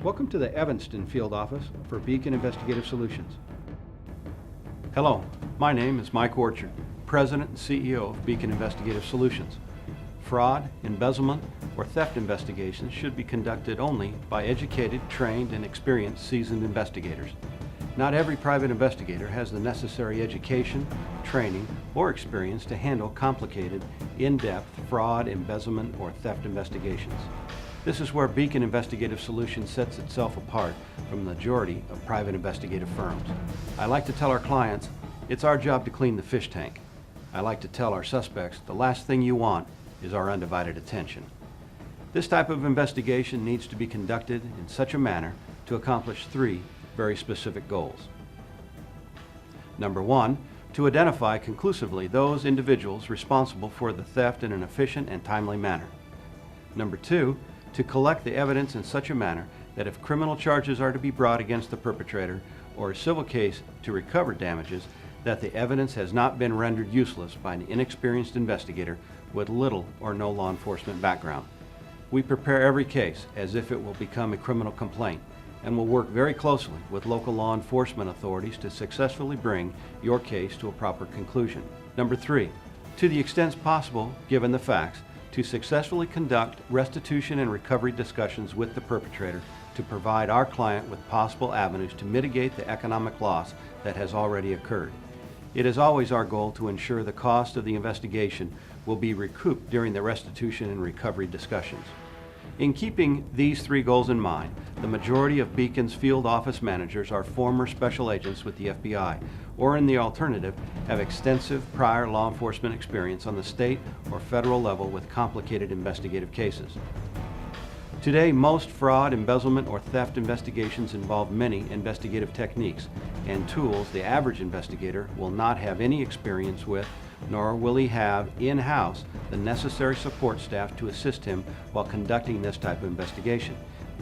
Welcome to the Evanston Field Office for Beacon Investigative Solutions. Hello, my name is Mike Orchard, President and CEO of Beacon Investigative Solutions. Fraud, embezzlement, or theft investigations should be conducted only by educated, trained, and experienced seasoned investigators. Not every private investigator has the necessary education, training, or experience to handle complicated, in-depth fraud, embezzlement, or theft investigations. This is where Beacon Investigative Solutions sets itself apart from the majority of private investigative firms. I like to tell our clients, it's our job to clean the fish tank. I like to tell our suspects, the last thing you want is our undivided attention. This type of investigation needs to be conducted in such a manner to accomplish three very specific goals. Number one, to identify conclusively those individuals responsible for the theft in an efficient and timely manner. Number two, to collect the evidence in such a manner that if criminal charges are to be brought against the perpetrator or a civil case to recover damages, that the evidence has not been rendered useless by an inexperienced investigator with little or no law enforcement background. We prepare every case as if it will become a criminal complaint and will work very closely with local law enforcement authorities to successfully bring your case to a proper conclusion. Number three, to the extent possible, given the facts, to successfully conduct restitution and recovery discussions with the perpetrator to provide our client with possible avenues to mitigate the economic loss that has already occurred. It is always our goal to ensure the cost of the investigation will be recouped during the restitution and recovery discussions. In keeping these three goals in mind, the majority of Beacon's field office managers are former special agents with the FBI, or in the alternative, have extensive prior law enforcement experience on the state or federal level with complicated investigative cases. Today, most fraud, embezzlement, or theft investigations involve many investigative techniques and tools the average investigator will not have any experience with, nor will he have in-house the necessary support staff to assist him while conducting this type of investigation.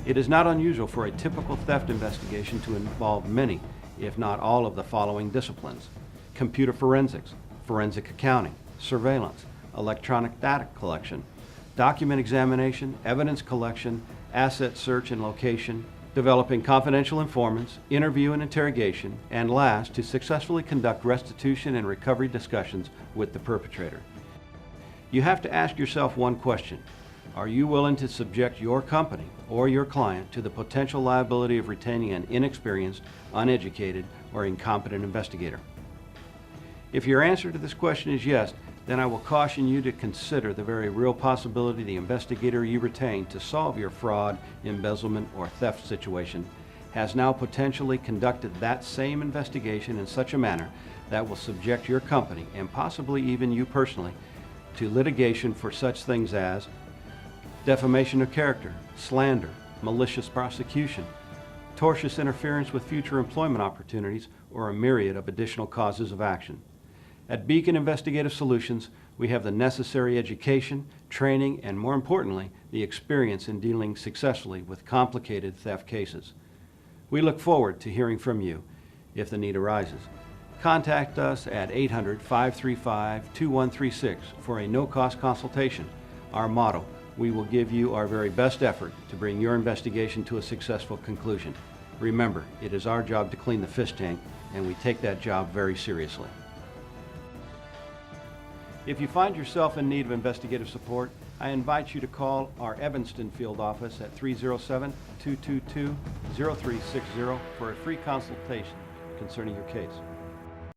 It is not unusual for a typical theft investigation to involve many, if not all, of the following disciplines: computer forensics, forensic accounting, surveillance, electronic data collection, document examination, evidence collection, asset search and location, developing confidential informants, interview and interrogation, and last, to successfully conduct restitution and recovery discussions with the perpetrator. You have to ask yourself one question: are you willing to subject your company or your client to the potential liability of retaining an inexperienced, uneducated, or incompetent investigator? If your answer to this question is yes, then I will caution you to consider the very real possibility the investigator you retain to solve your fraud, embezzlement, or theft situation has now potentially conducted that same investigation in such a manner that will subject your company, and possibly even you personally, to litigation for such things as defamation of character, slander, malicious prosecution, tortious interference with future employment opportunities, or a myriad of additional causes of action. At Beacon Investigative Solutions, we have the necessary education, training, and more importantly, the experience in dealing successfully with complicated theft cases. We look forward to hearing from you if the need arises. Contact us at 800-535-2136 for a no-cost consultation. Our motto: we will give you our very best effort to bring your investigation to a successful conclusion. Remember, it is our job to clean the fish tank, and we take that job very seriously. If you find yourself in need of investigative support, I invite you to call our Evanston field office at 307-222-0360 for a free consultation concerning your case.